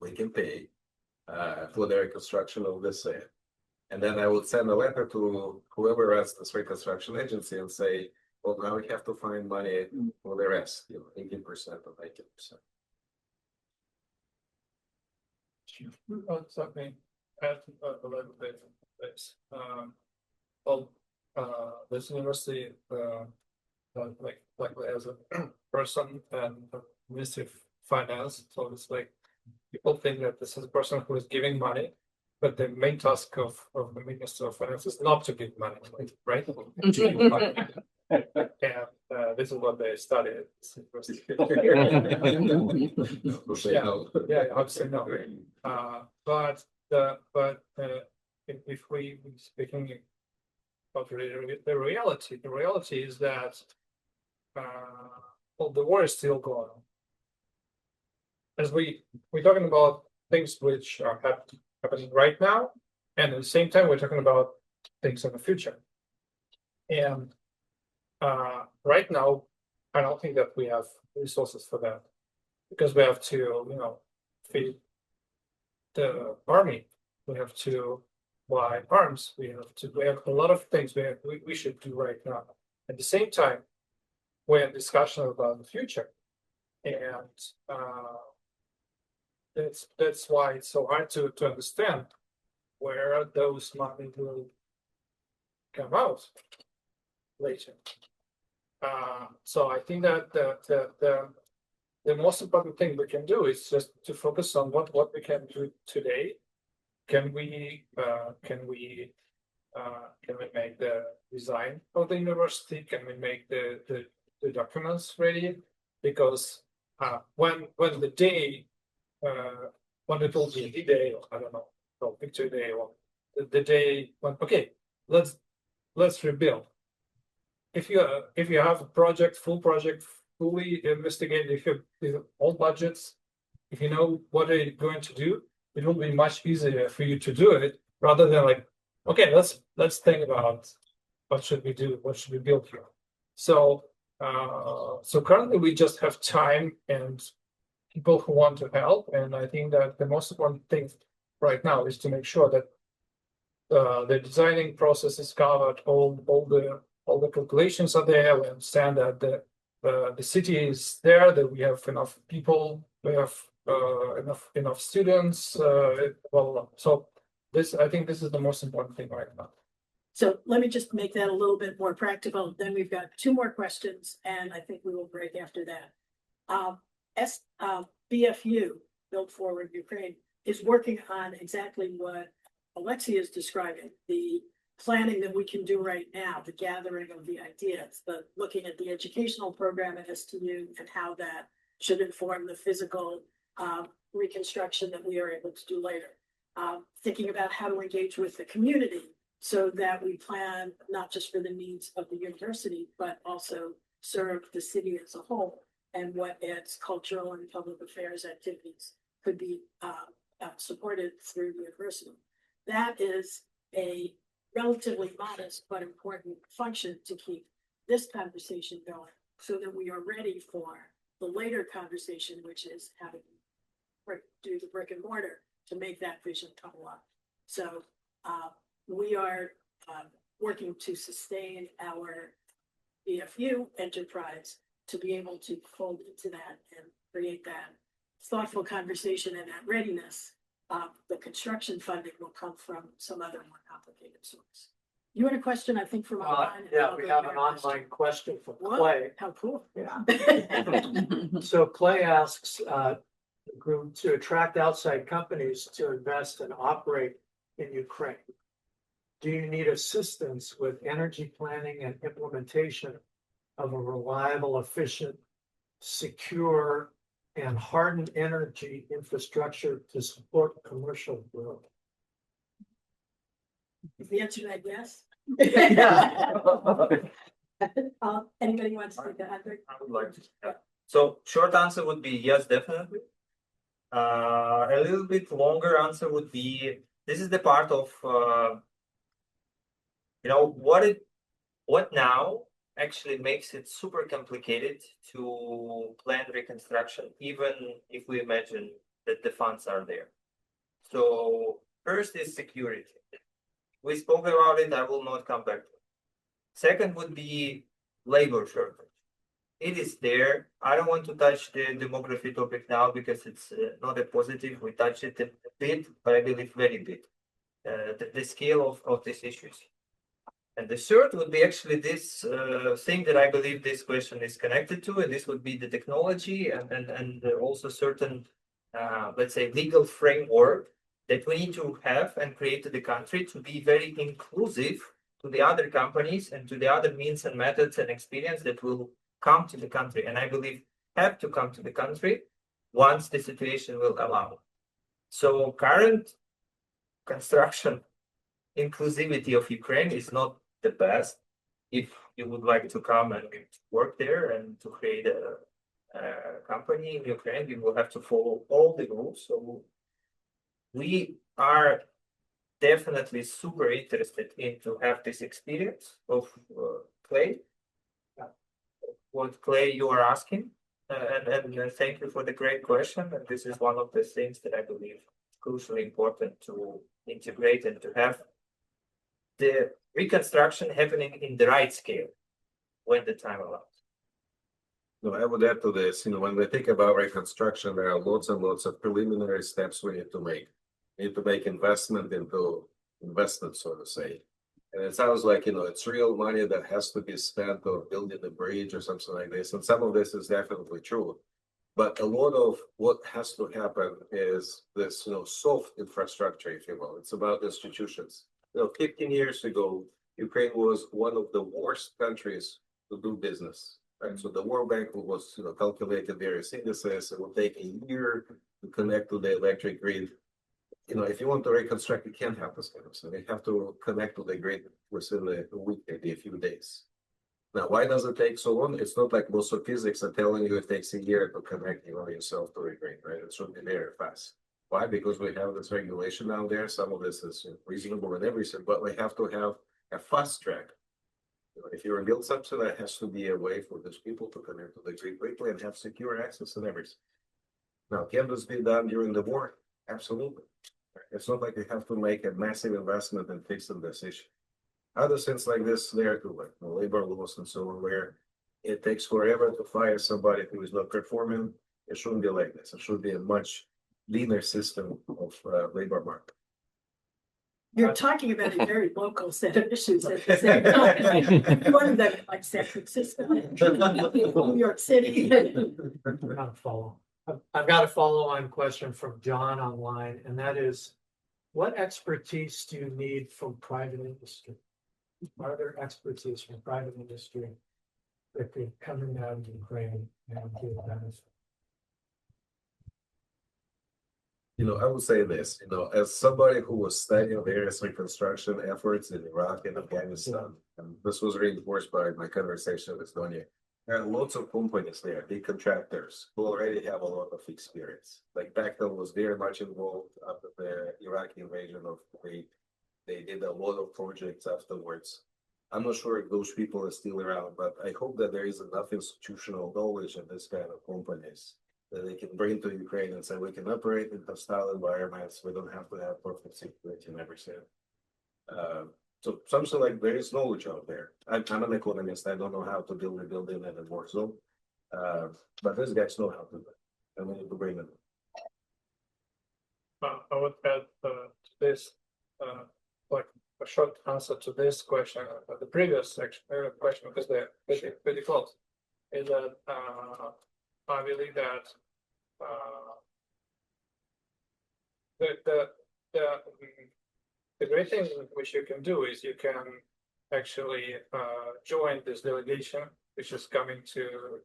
we can pay for the reconstruction of this site. And then I would send a letter to whoever runs this reconstruction agency and say, well, now we have to find money for the rest, 80% or 90%. Let me add a little bit of this. This university, like as a person and Ministry of Finance, so it's like people think that this is a person who is giving money, but the main task of the Minister of Finance is not to give money, right? And this is what they study at this university. Yeah, obviously no. But if we speaking about the reality is that the war is still going on. As we're talking about things which are happening right now, and at the same time we're talking about things in the future. And right now, I don't think that we have resources for that, because we have to, feed the army. We have to buy arms. We have a lot of things we should do right now. At the same time, we're in discussion about the future, and that's why it's so hard to understand where those money will come out later. So I think that the most important thing we can do is just to focus on what we can do today. Can we make the design of the university? Can we make the documents ready? Because when the day when it will be the day, or I don't know, or picture day, or the day when let's rebuild. If you have a full project, fully investigated, if you have all budgets, if you know what they're going to do, it will be much easier for you to do it, rather than like, okay, let's think about what should we do, what should we build here. So currently we just have time and people who want to help, and I think that the most important thing right now is to make sure that the designing process is covered, all the calculations are there. We understand that the city is there, that we have enough people, we have enough students. So I think this is the most important thing right now. So let me just make that a little bit more practical. Then we've got two more questions, and I think we will break after that. BFU, Build Forward Ukraine, is working on exactly what Oleksii is describing, the planning that we can do right now, the gathering of the ideas, the looking at the educational program at STU and how that should inform the physical reconstruction that we are able to do later. Thinking about how to engage with the community so that we plan not just for the needs of the university, but also serve the city as a whole, and what its cultural and public affairs activities could be supported through the university. That is a relatively modest but important function to keep this conversation going, so that we are ready for the later conversation, which is how to do the brick and mortar to make that vision come alive. So we are working to sustain our BFU enterprise to be able to fold into that and create that thoughtful conversation and that readiness. The construction funding will come from some other more complicated source. You had a question, I think, from online. Yeah, we have an online question from What? Clay. How cool. Yeah. So Clay asks, the group to attract outside companies to invest and operate in Ukraine. Do you need assistance with energy planning and implementation of a reliable, efficient, secure, and hardened energy infrastructure to support commercial growth? Is the answer to that yes? Yeah. Anybody wants to take that, Andrii? I would like to. Yeah. So short answer would be yes, definitely. A little bit longer answer would be this is the part of what now actually makes it super complicated to plan reconstruction, even if we imagine that the funds are there. So first is security. We spoke about it, I will not come back to it. Second would be labor shortage. It is there. I don't want to touch the demography topic now because it's not a positive. We touch it a bit, but I believe very bit. The scale of these issues. And the third would be actually this thing that I believe this question is connected to, and this would be the technology and also certain, let's say, legal framework that we need to have and create to the country to be very inclusive to the other companies and to the other means and methods and experience that will come to the country. And I believe have to come to the country once the situation will allow. So current construction inclusivity of Ukraine is not the best. If you would like to come and work there and to create a company in Ukraine, you will have to follow all the rules. So we are definitely super interested in to have this experience of Clay. What Clay you are asking, and thank you for the great question. And this is one of the things that I believe is crucially important to integrate and to have the reconstruction happening in the right scale when the time allows. No, I would add to this, when we think about reconstruction, there are lots and lots of preliminary steps we need to make. We need to make investment, so to say. And it sounds like, it's real money that has to be spent on building a bridge or something like this. And some of this is definitely true. But a lot of what has to happen is this, soft infrastructure, if you will. It's about institutions. 15 years ago, Ukraine was one of the worst countries to do business. Right? So the World Bank was, calculated various indices. It would take a year to connect to the electric grid. If you want to reconstruct, you can't have this kind of stuff. You have to connect to the grid within a week, maybe a few days. Now, why does it take so long? It's not like most of physics are telling you it takes a year to connect, yourself to the grid, right? It should be very fast. Why? Because we have this regulation out there. Some of this is reasonable and everything, but we have to have a fast track. If you're a build something, there has to be a way for these people to connect to the grid quickly and have secure access and everything. Now, can this be done during the war? Absolutely. It's not like you have to make a massive investment in fixing this issue. Other things like this, there too, like labor laws and so on, where it takes forever to fire somebody who is not performing. It shouldn't be like this. It should be a much leaner system of labor market. You're talking about a very local set of issues at the same time. One of them, like San Francisco, New York City. I've got a follow-on question from John online, and that is, what expertise do you need from private industry? Are there expertise from private industry that could come out of Ukraine and give benefit? I would say this, as somebody who was studying various reconstruction efforts in Iraq and Afghanistan, and this was reinforced by my conversation with Donya, there are lots of companies there, big contractors, who already have a lot of experience. Like Bechtel was very much involved after the Iraqi invasion of Kuwait. They did a lot of projects afterwards. I'm not sure if those people are still around, but I hope that there is enough institutional knowledge in this kind of companies that they can bring to Ukraine and say, we can operate in hostile environments. We don't have to have perfect security and everything. So something like there is knowledge out there. I'm an economist. I don't know how to build a building and it works. So, but these guys know how to do it. And we need to bring them. I would add to this, like a short answer to this question, the previous section, question, because they're pretty close, is that I believe that the great thing which you can do is you can actually join this delegation, which is coming to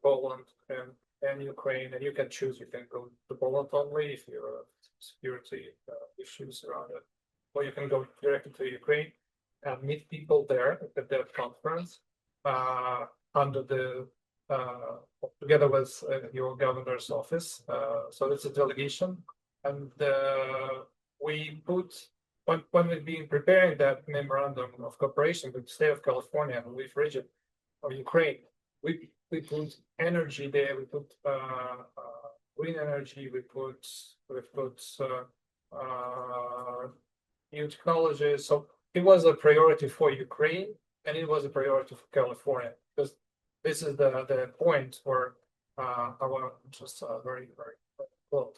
Poland and Ukraine, and you can choose. You can go to Poland only if you have security issues around it, or you can go directly to Ukraine and meet people there at that conference under the together with your governor's office. So it's a delegation, and we put when we've been preparing that memorandum of cooperation with the state of California and with region of Ukraine, we put energy there, we put green energy, we put new technologies. So it was a priority for Ukraine and it was a priority for California, because this is the point where our interests are very, very close.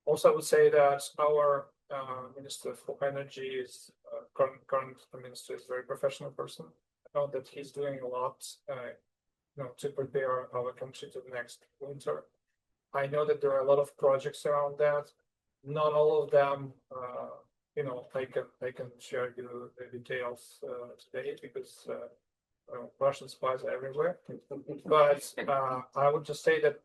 Also, I would say that our Minister for Energy is current minister is a very professional person. I know that he's doing a lot, to prepare our country to the next winter. I know that there are a lot of projects around that. Not all of them, I can share you the details today because Russian spies are everywhere. But I would just say that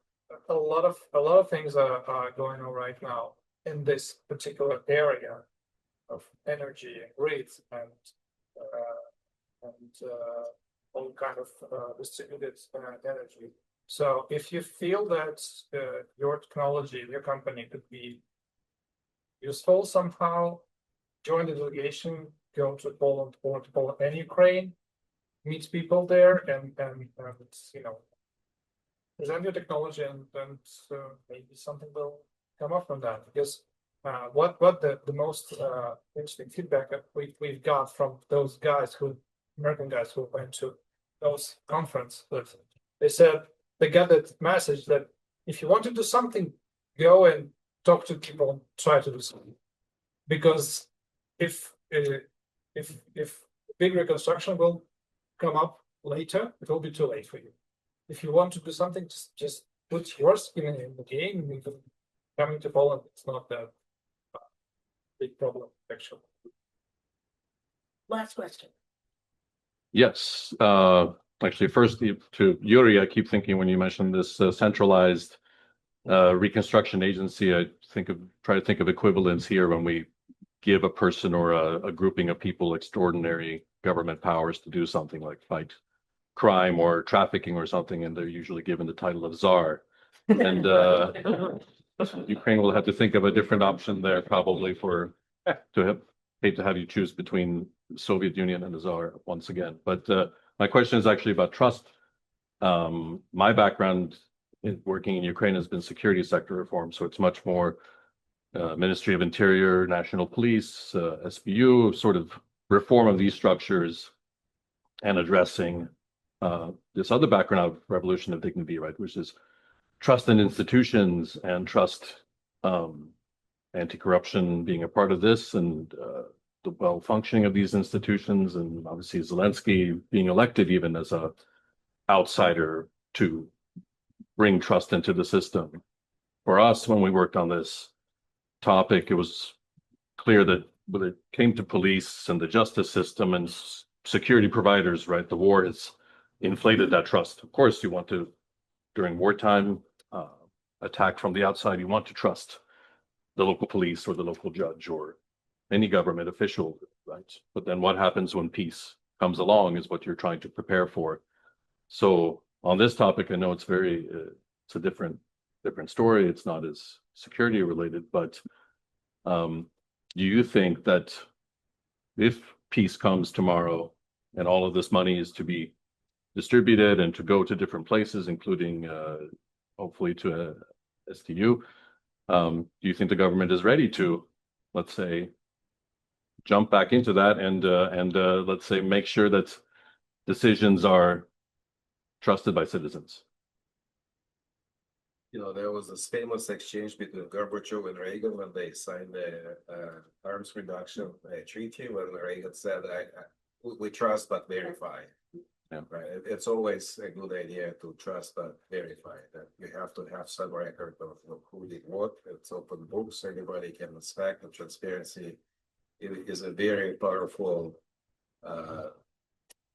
a lot of things are going on right now in this particular area of energy and grids and all kind of distributed energy. So if you feel that your technology, your company could be useful somehow, join the delegation, go to Poland and Ukraine, meet people there, and present your technology, and maybe something will come up from that. Because what the most interesting feedback that we've got from those guys American guys who went to those conference, that they said they got that message that if you want to do something, go and talk to people and try to do something. Because if big reconstruction will come up later, it will be too late for you. If you want to do something, just put your skin in the game. Coming to Poland, it's not that big problem, actually. Last question. Yes, actually, first to Yuriy, I keep thinking when you mentioned this centralized reconstruction agency, try to think of equivalents here when we give a person or a grouping of people extraordinary government powers to do something like fight crime or trafficking or something, and they're usually given the title of czar. And Ukraine will have to think of a different option there, probably hate to have you choose between the Soviet Union and the czar once again. But my question is actually about trust. My background in working in Ukraine has been security sector reform, so it's much more Ministry of Interior, National Police, SBU, sort of reform of these structures and addressing this other background of revolution of dignity, right, which is trust in institutions and trust, anti-corruption being a part of this, and the well-functioning of these institutions, and obviously Zelensky being elected even as a outsider to bring trust into the system. For us, when we worked on this topic, it was clear that when it came to police and the justice system and security providers, right, the war has inflated that trust. Of course, you want to, during wartime, attack from the outside, you want to trust the local police or the local judge or any government official, right? But then what happens when peace comes along is what you're trying to prepare for. So on this topic, I know it's it's a different story. It's not as security related, but do you think that if peace comes tomorrow and all of this money is to be distributed and to go to different places, including hopefully to STU, do you think the government is ready to, let's say, jump back into that and let's say make sure that decisions are trusted by citizens. You know, there was this famous exchange between Gorbachev and Reagan when they signed the arms reduction treaty, when Reagan said, we trust but verify. Yeah. Right. It's always a good idea to trust but verify. That you have to have some record of who did what. It's open books, anybody can inspect, and transparency is a very powerful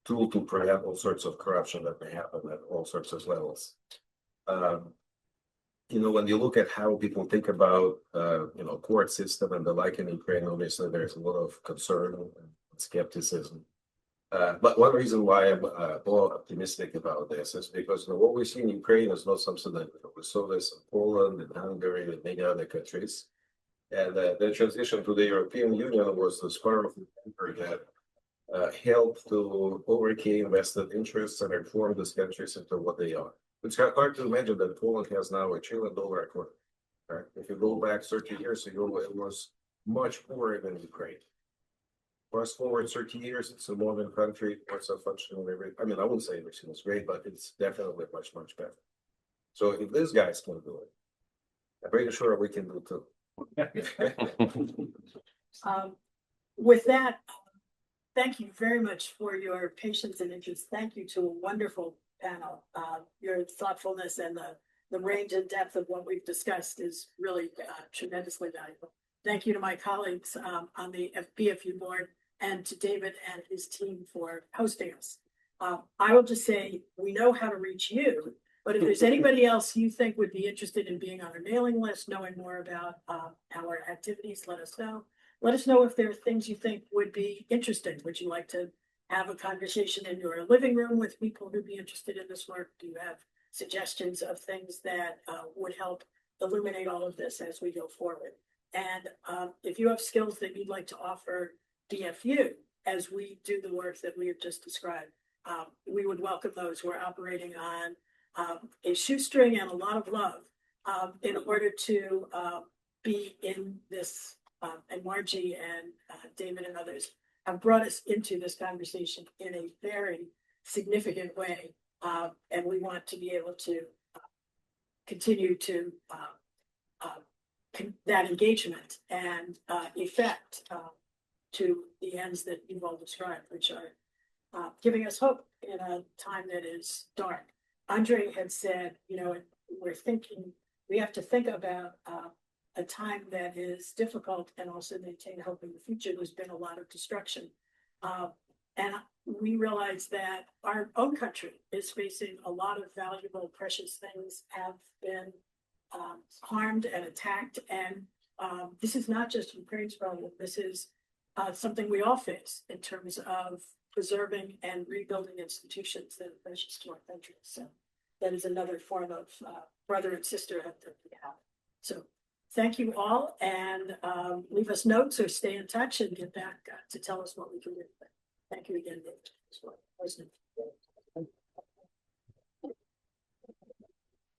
tool to prevent all sorts of corruption that may happen at all sorts of levels. You know, when you look at how people think about, you know, court system and the like in Ukraine, obviously there's a lot of concern and skepticism. But one reason why I'm more optimistic about this is because, you know, what we see in Ukraine is not something that we saw this in Poland and Hungary and many other countries. And the transition to the European Union was this powerful anchor that helped to overcome vested interests and reform these countries into what they are. It's hard to imagine that Poland has now $1 trillion economy. Right? If you go back 30 years ago, it was much poorer than Ukraine. Fast forward 30 years, it's a modern country, lots of functional. I mean, I wouldn't say everything is great, but it's definitely much, much better. So if these guys can do it, I'm pretty sure we can do too. With that, thank you very much for your patience and interest. Thank you to a wonderful panel. Your thoughtfulness and the range and depth of what we've discussed is really tremendously valuable. Thank you to my colleagues on the BFU board and to David and his team for hosting us. I will just say, we know how to reach you, but if there's anybody else you think would be interested in being on our mailing list, knowing more about our activities, let us know. Let us know if there are things you think would be interesting. Would you like to have a conversation in your living room with people who'd be interested in this work? Do you have suggestions of things that would help illuminate all of this as we go forward? And if you have skills that you'd like to offer BFU as we do the work that we have just described, we would welcome those. We're operating on a shoestring and a lot of love in order to be in this, and Margie and David and others have brought us into this conversation in a very significant way. And we want to be able to continue to that engagement and effect to the ends that you've all described, which are giving us hope in a time that is dark. Andrii had said, you know, we have to think about a time that is difficult and also maintain hope in the future. There's been a lot of destruction. And we realize that our own country is facing a lot of valuable, precious things have been harmed and attacked. And this is not just Ukraine's problem. This is something we all face in terms of preserving and rebuilding institutions that are precious to our country. So that is another form of brother and sisterhood that we have. So thank you all, and leave us notes or stay in touch and get back to tell us what we can do. Thank you again, David.